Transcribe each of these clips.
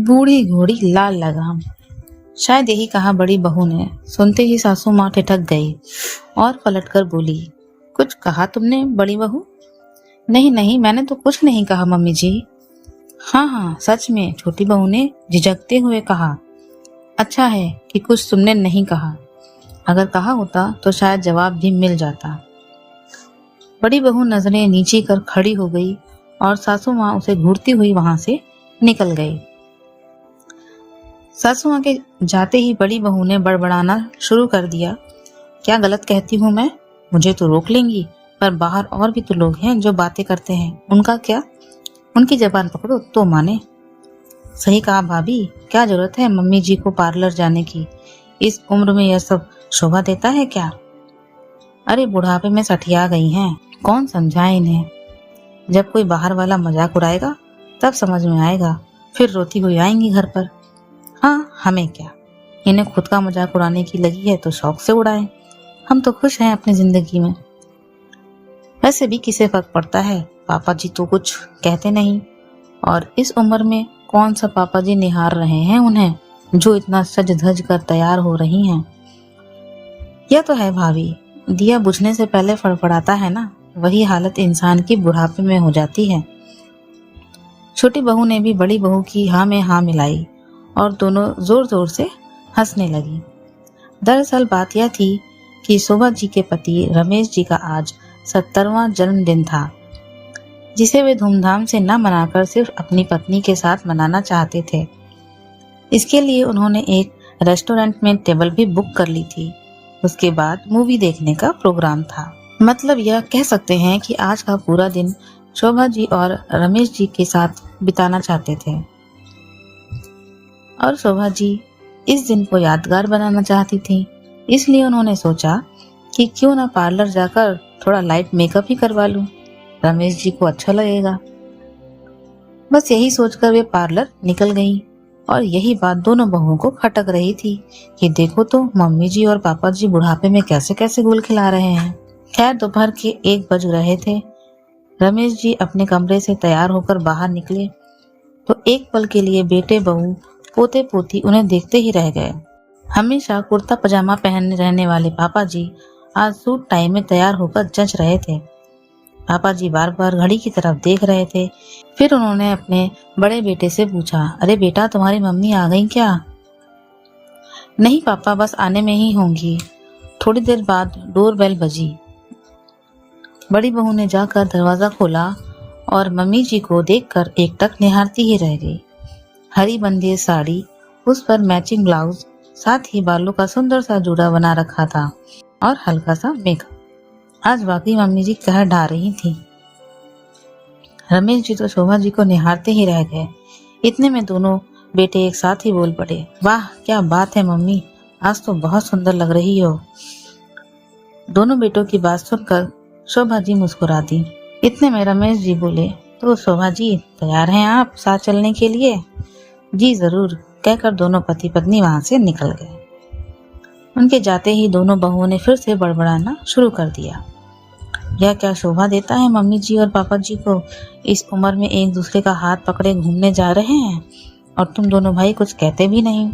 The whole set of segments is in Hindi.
बूढ़ी घोड़ी लाल लगाम। शायद यही कहा बड़ी बहू ने। सुनते ही सासू माँ ठिठक गई और पलटकर बोली, कुछ कहा तुमने बड़ी बहू? नहीं नहीं, मैंने तो कुछ नहीं कहा मम्मी जी। हाँ हाँ सच में, छोटी बहू ने झिझकते हुए कहा। अच्छा है कि कुछ तुमने नहीं कहा, अगर कहा होता तो शायद जवाब भी मिल जाता। बड़ी बहू नजरें नीची कर खड़ी हो गई और सासू माँ उसे घूरती हुई वहां से निकल गई। सासू माँ के जाते ही बड़ी बहू ने बड़बड़ाना शुरू कर दिया। क्या गलत कहती हूँ मैं? मुझे तो रोक लेंगी, पर बाहर और भी तो लोग हैं जो बातें करते हैं, उनका क्या? उनकी जबान पकड़ो तो माने। सही कहा भाभी, क्या जरूरत है मम्मी जी को पार्लर जाने की? इस उम्र में यह सब शोभा देता है क्या? अरे बुढ़ापे में सठिया गई हैं, कौन समझाए इन्हें? जब कोई बाहर वाला मजाक उड़ाएगा तब समझ में आएगा, फिर रोती हुई आएंगी घर पर। हाँ हमें क्या, इन्हें खुद का मजाक उड़ाने की लगी है तो शौक से उड़ाएं, हम तो खुश हैं अपनी जिंदगी में। वैसे भी किसे फर्क पड़ता है, पापा जी तो कुछ कहते नहीं, और इस उम्र में कौन सा पापा जी निहार रहे हैं उन्हें, जो इतना सज धज कर तैयार हो रही हैं। यह तो है भाभी, दिया बुझने से पहले फड़फड़ाता है ना, वही हालत इंसान की बुढ़ापे में हो जाती है। छोटी बहू ने भी बड़ी बहू की हाँ में हाँ मिलाई और दोनों जोर जोर से हंसने लगी। दरअसल बात यह थी कि शोभा जी के पति रमेश जी का आज 70वां जन्मदिन था, जिसे वे धूमधाम से न मनाकर सिर्फ अपनी पत्नी के साथ मनाना चाहते थे। इसके लिए उन्होंने एक रेस्टोरेंट में टेबल भी बुक कर ली थी। उसके बाद मूवी देखने का प्रोग्राम था। मतलब यह कह सकते हैं कि आज का पूरा दिन शोभा जी और रमेश जी के साथ बिताना चाहते थे, और शोभा जी इस दिन को यादगार बनाना चाहती थी। इसलिए उन्होंने सोचा कि क्यों ना पार्लर जाकर थोड़ा लाइट मेकअप ही करवा लूं, रमेश जी को अच्छा लगेगा। बस यही सोचकर वे पार्लर निकल गईं, और यही बात दोनों बहुओं को खटक रही थी कि देखो तो मम्मी जी और पापा जी बुढ़ापे में कैसे कैसे गुल खिला रहे हैं। खैर दोपहर के 1 बज रहे थे। रमेश जी अपने कमरे से तैयार होकर बाहर निकले तो एक पल के लिए बेटे बहू पोते पोती उन्हें देखते ही रह गए। हमेशा कुर्ता पजामा पहनने रहने वाले पापा जी आज सूट टाई में तैयार होकर जच रहे थे। पापा जी बार बार घड़ी की तरफ देख रहे थे। फिर उन्होंने अपने बड़े बेटे से पूछा, अरे बेटा तुम्हारी मम्मी आ गई क्या? नहीं पापा, बस आने में ही होंगी। थोड़ी देर बाद डोर बेल बजी। बड़ी बहू ने जाकर दरवाजा खोला और मम्मी जी को देखकर एकटक निहारती ही रह गई। हरी बंदी साड़ी, उस पर मैचिंग ब्लाउज, साथ ही बालों का सुंदर सा जूड़ा बना रखा था और हल्का सा मेकअप। आज वाकई मम्मी जी कह ढा रही थी। रमेश जी तो शोभा जी को निहारते ही रह गए। इतने में दोनों बेटे एक साथ ही बोल पड़े, वाह क्या बात है मम्मी, आज तो बहुत सुंदर लग रही हो। दोनों बेटों की बात सुनकर शोभा जी मुस्कुरा दी। इतने में रमेश जी बोले, तो शोभा जी तैयार हैं आप साथ चलने के लिए? जी जरूर, कहकर दोनों पति पत्नी वहां से निकल गए। उनके जाते ही दोनों बहुओं ने फिर से बड़बड़ाना शुरू कर दिया। यह क्या शोभा देता है मम्मी जी और पापा जी को, इस उम्र में एक दूसरे का हाथ पकड़े घूमने जा रहे हैं और तुम दोनों भाई कुछ कहते भी नहीं,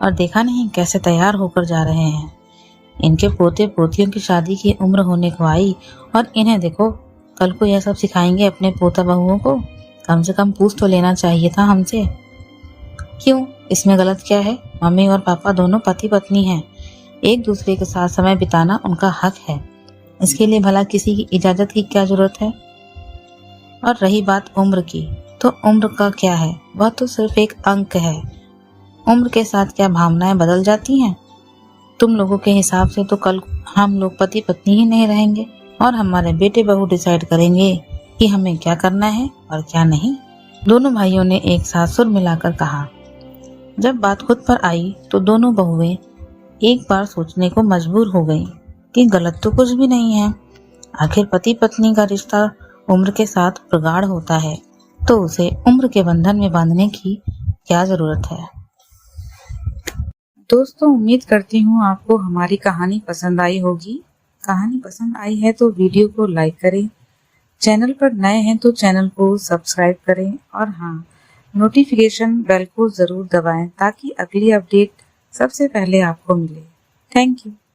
और देखा नहीं कैसे तैयार होकर जा रहे हैं। इनके पोते पोतियों की शादी की उम्र होने को आई और इन्हें देखो, कल को यह सब सिखाएंगे अपने पोता बहुओं को। कम से कम पूछ तो लेना चाहिए था हमसे। क्यों, इसमें गलत क्या है? मम्मी और पापा दोनों पति पत्नी हैं, एक दूसरे के साथ समय बिताना उनका हक है। इसके लिए भला किसी की इजाजत की क्या जरूरत है? और रही बात उम्र की, तो उम्र का क्या है, वह तो सिर्फ एक अंक है। उम्र के साथ क्या भावनाएं बदल जाती हैं? तुम लोगों के हिसाब से तो कल हम लोग पति पत्नी ही नहीं रहेंगे, और हमारे बेटे बहू डिसाइड करेंगे कि हमें क्या करना है और क्या नहीं। दोनों भाइयों ने एक साथ सुर मिलाकर कहा। जब बात खुद पर आई तो दोनों बहुएं एक बार सोचने को मजबूर हो गईं कि गलत तो कुछ भी नहीं है। आखिर पति पत्नी का रिश्ता उम्र के साथ प्रगाढ़ होता है, तो उसे उम्र के बंधन में बांधने की क्या जरूरत है। दोस्तों, उम्मीद करती हूँ आपको हमारी कहानी पसंद आई होगी। कहानी पसंद आई है तो वीडियो को लाइक करें, चैनल पर नए हैं तो चैनल को सब्सक्राइब करें, और हाँ, नोटिफिकेशन बेल को जरूर दबाएं ताकि अगली अपडेट सबसे पहले आपको मिले। Thank you.